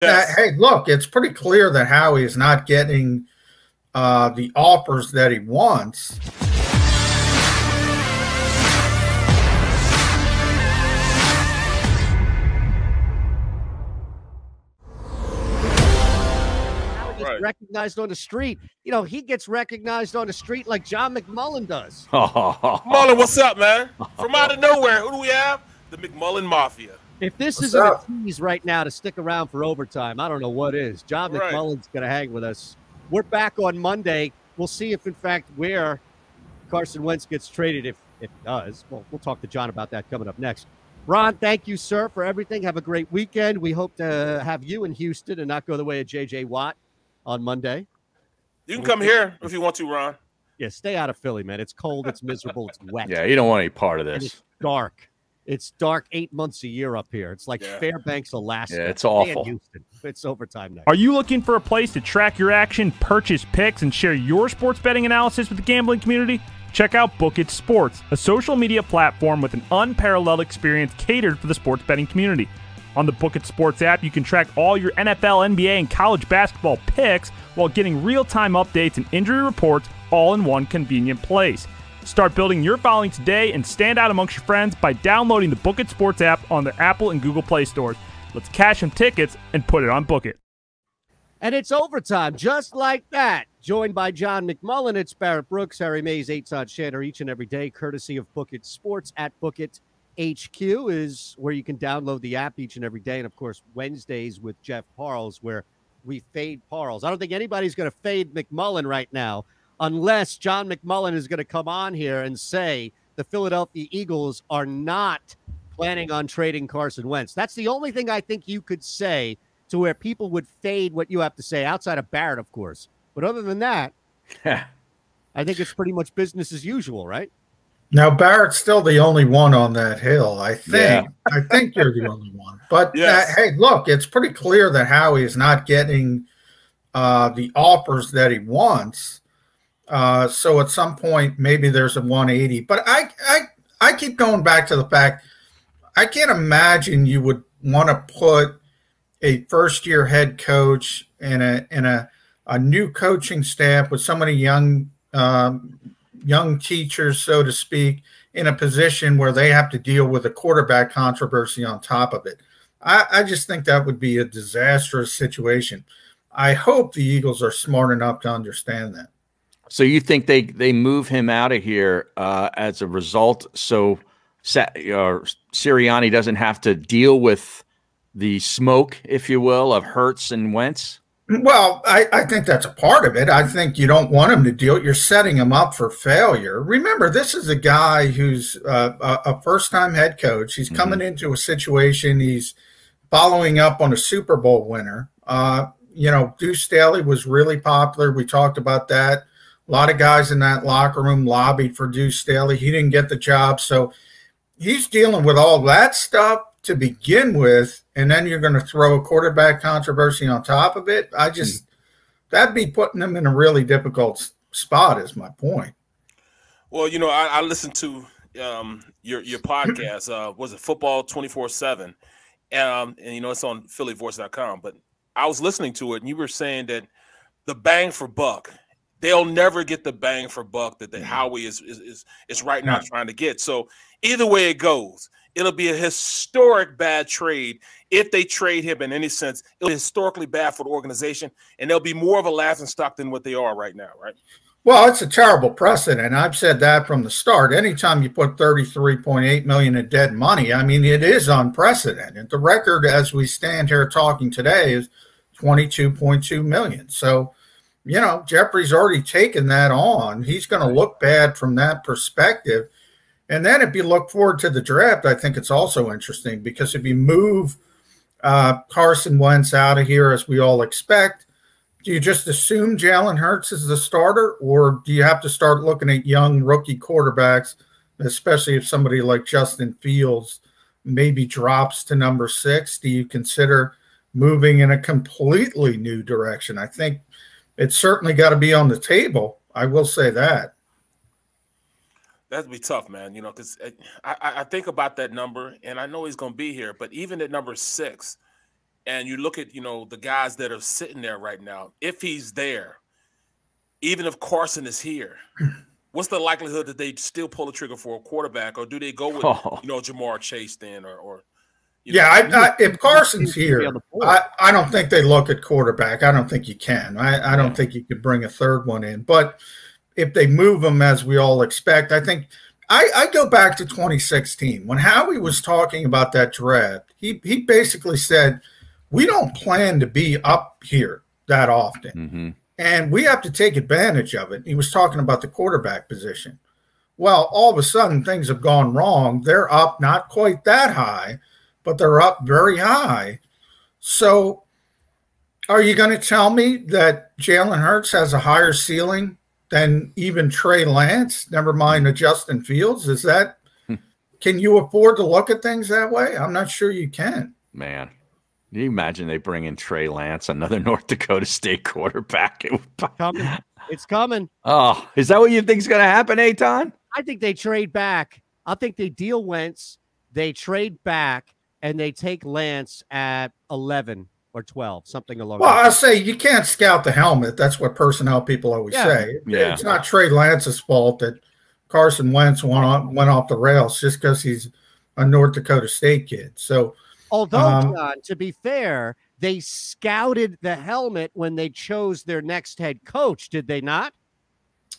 Yes. Hey, look, it's pretty clear that Howie is not getting the offers that he wants. Recognized on the street. You know, he gets recognized on the street like John McMullen does. McMullen, what's up, man? From out of nowhere, who do we have? The McMullen Mafia. If this isn't a tease right now to stick around for overtime, I don't know what is. John McMullen's going to hang with us. We're back on Monday. We'll see if, in fact, where Carson Wentz gets traded, if it does. Well, we'll talk to John about that coming up next. Ron, thank you, sir, for everything. Have a great weekend. We hope to have you in Houston and not go the way of J.J. Watt on Monday. You can come here if you want to, Ron. Yeah, stay out of Philly, man. It's cold, it's miserable, it's wet. Yeah, you don't want any part of this. And it's dark. It's dark 8 months a year up here. It's like Fairbanks, Alaska. Yeah, it's awful. Houston. It's overtime next. Are you looking for a place to track your action, purchase picks, and share your sports betting analysis with the gambling community? Check out Book It Sports, a social media platform with an unparalleled experience catered for the sports betting community. On the Book It Sports app, you can track all your NFL, NBA, and college basketball picks while getting real-time updates and injury reports all in one convenient place. Start building your following today and stand out amongst your friends by downloading the Book It Sports app on the Apple and Google Play stores. Let's cash some tickets and put it on Book It. And it's overtime, just like that. Joined by John McMullen, it's Barrett Brooks, Harry Mays, Eitan Shander each and every day, courtesy of Book It Sports at Book It. HQ is where you can download the app each and every day. And, of course, Wednesdays with Jeff Parles, where we fade Parles. I don't think anybody's going to fade McMullen right now unless John McMullen is going to come on here and say the Philadelphia Eagles are not planning on trading Carson Wentz. That's the only thing I think you could say to where people would fade what you have to say, outside of Barrett, of course. But other than that, I think it's pretty much business as usual, right? Now, Barrett's still the only one on that hill, I think. Yeah. I think you're the only one. But, hey, look, it's pretty clear that Howie is not getting the offers that he wants. So at some point, maybe there's a 180. But I keep going back to the fact, I can't imagine you would want to put a first-year head coach and a new coaching staff with so many young teachers, so to speak, in a position where they have to deal with a quarterback controversy on top of it. I just think that would be a disastrous situation. I hope the Eagles are smart enough to understand that. So you think they move him out of here as a result so Sirianni doesn't have to deal with the smoke, if you will, of Hurts and Wentz? Well, I think that's a part of it. I think you don't want him to deal. You're setting him up for failure. Remember, this is a guy who's a first-time head coach. He's coming into a situation. He's following up on a Super Bowl winner. You know, Deuce Staley was really popular. We talked about that. A lot of guys in that locker room lobbied for Deuce Staley. He didn't get the job. So he's dealing with all that stuff to begin with, and then you're going to throw a quarterback controversy on top of it. That'd be putting him in a really difficult spot, is my point. Well, you know, I listened to your podcast, was it Football 24/7? And, you know, it's on phillyvoice.com, but I was listening to it, and you were saying that the bang for buck, they'll never get the bang for buck that Howie is right now trying to get. So either way it goes, it'll be a historic bad trade if they trade him in any sense. It'll be historically bad for the organization, and they'll be more of a laughingstock than what they are right now, right? Well, it's a terrible precedent. I've said that from the start. Anytime you put $33.8 million in dead money, I mean, it is unprecedented. The record as we stand here talking today is $22.2 million. So, you know, Jeffrey's already taken that on. He's going to look bad from that perspective. And then if you look forward to the draft, I think it's also interesting because if you move Carson Wentz out of here, as we all expect, do you just assume Jalen Hurts is the starter, or do you have to start looking at young rookie quarterbacks, especially if somebody like Justin Fields maybe drops to number 6? Do you consider moving in a completely new direction? I think it's certainly got to be on the table. I will say that. That'd be tough, man, you know, because I think about that number, and I know he's going to be here, but even at number 6, and you look at, the guys that are sitting there right now, if he's there, even if Carson is here, what's the likelihood that they still pull the trigger for a quarterback, or do they go with, Jamar Chase then, or if Carson's here, I don't think they look at quarterback. I don't think you can. I don't think you could bring a third one in. But if they move him as we all expect, I think I go back to 2016 when Howie was talking about that draft. He basically said, we don't plan to be up here that often, and we have to take advantage of it. He was talking about the quarterback position. Well, all of a sudden things have gone wrong. They're up not quite that high, but they're up very high. So are you going to tell me that Jalen Hurts has a higher ceiling than even Trey Lance, never mind a Justin Fields? Is that can you afford to look at things that way? I'm not sure you can. Man, can you imagine they bring in Trey Lance, another North Dakota State quarterback? It's coming. Oh, is that what you think is going to happen, Eitan? I think they trade back. I think they deal Wentz, they trade back, and they take Lance at 11 or 12, something along. Well, I say you can't scout the helmet. That's what personnel people always say. Yeah. It's not Trey Lance's fault that Carson Wentz went off the rails just because he's a North Dakota State kid. So, although, John, to be fair, they scouted the helmet when they chose their next head coach, did they not?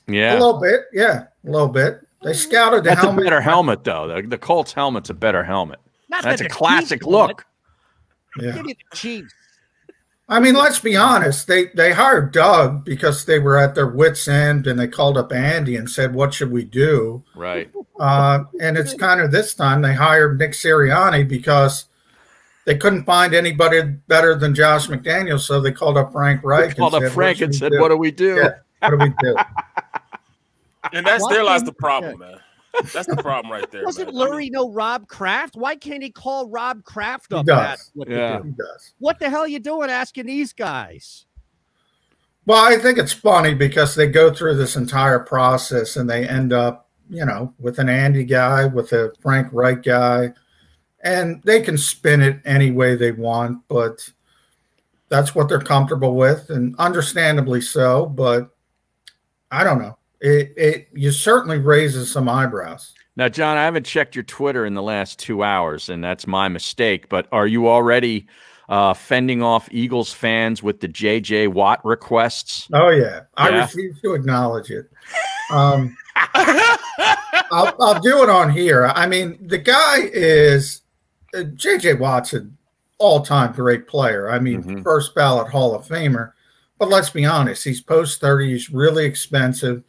Yeah, a little bit. Yeah, a little bit. They scouted the helmet. That's a better helmet, though. The Colts helmet's a better helmet. That's a classic look. Yeah. Give me the Chiefs. I mean, let's be honest. They hired Doug because they were at their wits' end, and they called up Andy and said, "What should we do?" Right. And it's kind of this time they hired Nick Sirianni because they couldn't find anybody better than Josh McDaniels, so they called up Frank Reich. What do we do? Yeah, what do we do? And there lies the problem, man. That's the problem right there. Doesn't Lurie know Rob Kraft? Why can't he call Rob Kraft up? He does. He does. What the hell are you doing asking these guys? Well, I think it's funny because they go through this entire process and they end up, with an Andy guy, with a Frank Reich guy, and they can spin it any way they want, but that's what they're comfortable with, and understandably so. But I don't know. It certainly raises some eyebrows. Now, John, I haven't checked your Twitter in the last 2 hours, and that's my mistake. But are you already fending off Eagles fans with the J.J. Watt requests? Oh, yeah. I refuse to acknowledge it. I'll do it on here. I mean, the guy is J.J. Watt's an all-time great player. I mean, first ballot Hall of Famer. But let's be honest, he's post-30. He's really expensive.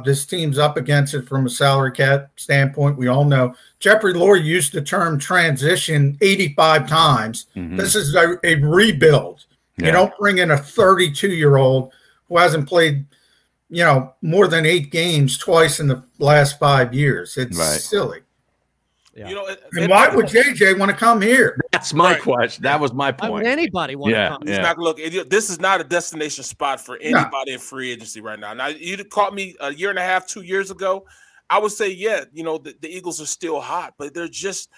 This team's up against it from a salary cap standpoint. We all know Jeffrey Lurie used the term transition 85 times. This is a rebuild. Yeah. You don't bring in a 32-year-old who hasn't played, more than 8 games twice in the last 5 years. It's silly. Yeah. And why would JJ want to come here? That's my question. That was my point. Why would anybody want to come here? Look, this is not a destination spot for anybody in free agency right now. Now, you'd caught me a year and a half, 2 years ago. I would say, the Eagles are still hot, but they're just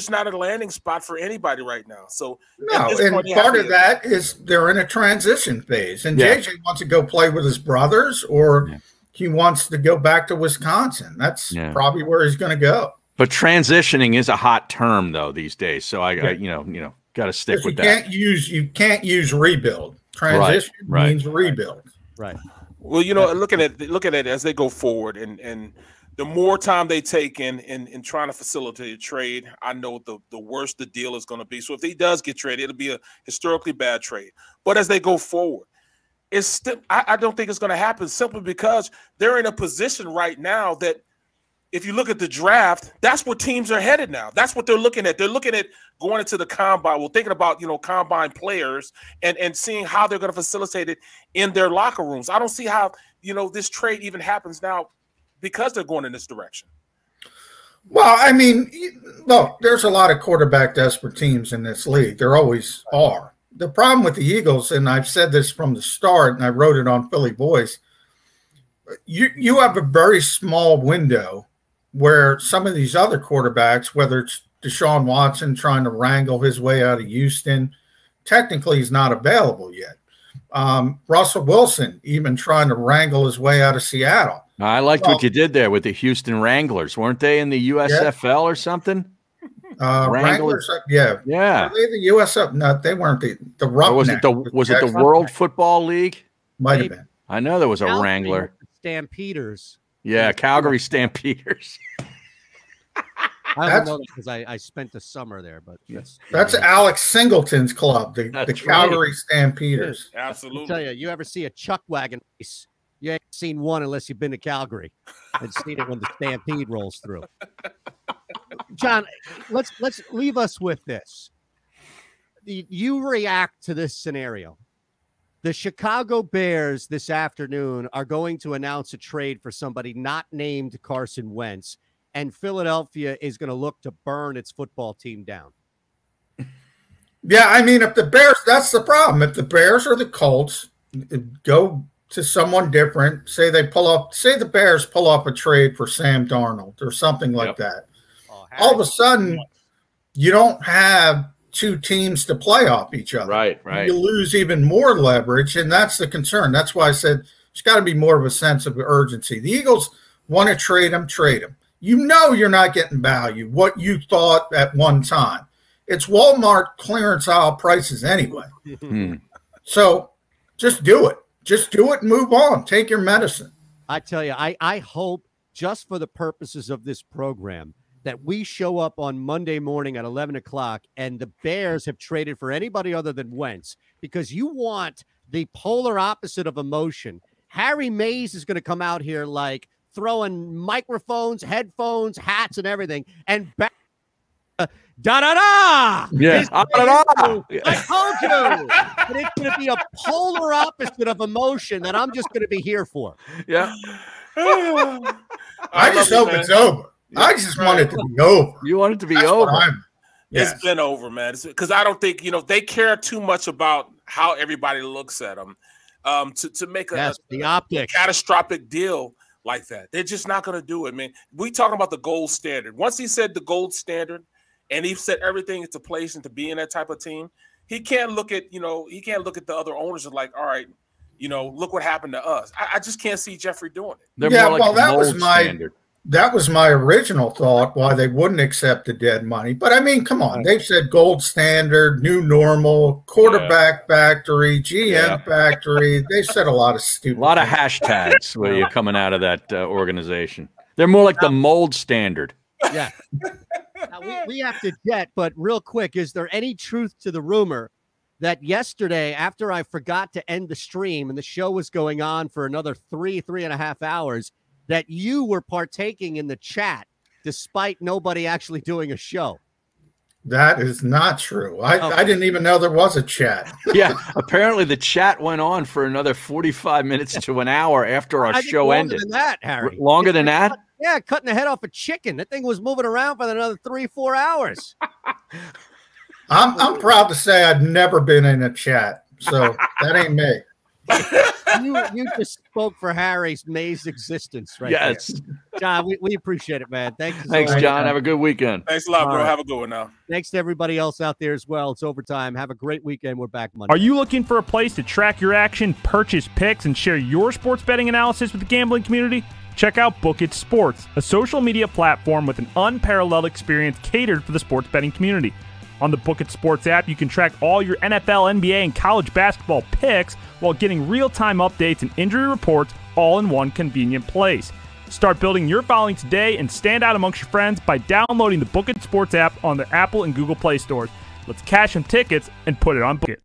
not a landing spot for anybody right now. So and part of that is they're in a transition phase, and JJ wants to go play with his brothers, or he wants to go back to Wisconsin. That's probably where he's going to go. But transitioning is a hot term, though, these days. So I got to stick with that. You can't use rebuild. Transition means rebuild. Right. Well, looking at it as they go forward, and the more time they take in trying to facilitate a trade, I know the worse the deal is going to be. So if he does get traded, it'll be a historically bad trade. But as they go forward, it's still I don't think it's going to happen simply because they're in a position right now that, if you look at the draft, that's where teams are headed now. That's what they're looking at. They're looking at going into the combine. Well, thinking about, combine players and seeing how they're going to facilitate it in their locker rooms. I don't see how, this trade even happens now because they're going in this direction. Well, I mean, look, there's a lot of quarterback desperate teams in this league. There always are. The problem with the Eagles, and I've said this from the start, and I wrote it on Philly Voice, you have a very small window where some of these other quarterbacks, whether it's Deshaun Watson trying to wrangle his way out of Houston, technically he's not available yet. Russell Wilson even trying to wrangle his way out of Seattle. I liked what you did there with the Houston Wranglers. Weren't they in the USFL or something? Wranglers, yeah. Were they the USFL? No, they weren't the Roughnecks. Was it the World Football League? Might have been. I know there was a Wrangler. Stampeders. Yeah, Calgary Stampeders. I don't know that because I spent the summer there, but that's Alex Singleton's club, the Calgary Stampeders. Absolutely. I tell you, you ever see a chuck wagon race? You ain't seen one unless you've been to Calgary and seen it when the Stampede rolls through. John, let's leave us with this. You react to this scenario. The Chicago Bears this afternoon are going to announce a trade for somebody not named Carson Wentz, and Philadelphia is going to look to burn its football team down. Yeah, I mean, if the Bears, that's the problem. If the Bears or the Colts go to someone different, say the Bears pull up a trade for Sam Darnold or something like that. All of a sudden, you don't have two teams to play off each other. Right. You lose even more leverage, and that's the concern. That's why I said there's got to be more of a sense of urgency. The Eagles want to trade him. You know you're not getting value, what you thought at one time. It's Walmart clearance aisle prices anyway. So just do it. Just do it and move on. Take your medicine. I tell you, I hope, just for the purposes of this program, that we show up on Monday morning at 11 o'clock and the Bears have traded for anybody other than Wentz, because you want the polar opposite of emotion. Harry Mays is going to come out here like throwing microphones, headphones, hats, and everything, and back. Da-da-da! Yeah. I told you. And it's going to be a polar opposite of emotion that I'm just going to be here for. Yeah. I just hope it's over. Yeah, I just want it to be over. You want it to be over? It's been over, man. Because I don't think, they care too much about how everybody looks at them to make the optics catastrophic deal like that. They're just not going to do it, man. We talking about the gold standard. Once he said the gold standard, and he set everything into place and to be in that type of team, he can't look at the other owners and like, all right, look what happened to us. I just can't see Jeffrey doing it. They're more like that was my original thought why they wouldn't accept the dead money. But I mean, come on, they've said gold standard, new normal, quarterback factory, GM factory. They've said a lot of stupid. A lot of hashtags where you're coming out of that organization. They're more like the mold standard. Yeah. Now, we have to jet, but real quick, is there any truth to the rumor that yesterday, after I forgot to end the stream and the show was going on for another 3.5 hours, that you were partaking in the chat despite nobody actually doing a show? That is not true. I didn't even know there was a chat. Yeah, apparently the chat went on for another 45 minutes to an hour after our show ended. Longer than that, Harry. Longer than that? Yeah, cutting the head off a chicken. That thing was moving around for another 3-4 hours. I'm proud to say I've never been in a chat, so that ain't me. You just spoke for Harry's Mays existence, right? Yes. There. John, we appreciate it, man. Thanks, John. Have a good weekend. Thanks a lot, bro. Have a good one now. Thanks to everybody else out there as well. It's overtime. Have a great weekend. We're back Monday. Are you looking for a place to track your action, purchase picks, and share your sports betting analysis with the gambling community? Check out Book It Sports, a social media platform with an unparalleled experience catered for the sports betting community. On the Book It Sports app, you can track all your NFL, NBA, and college basketball picks while getting real-time updates and injury reports all in one convenient place. Start building your following today and stand out amongst your friends by downloading the Book It Sports app on the Apple and Google Play stores. Let's cash some tickets and put it on Book It.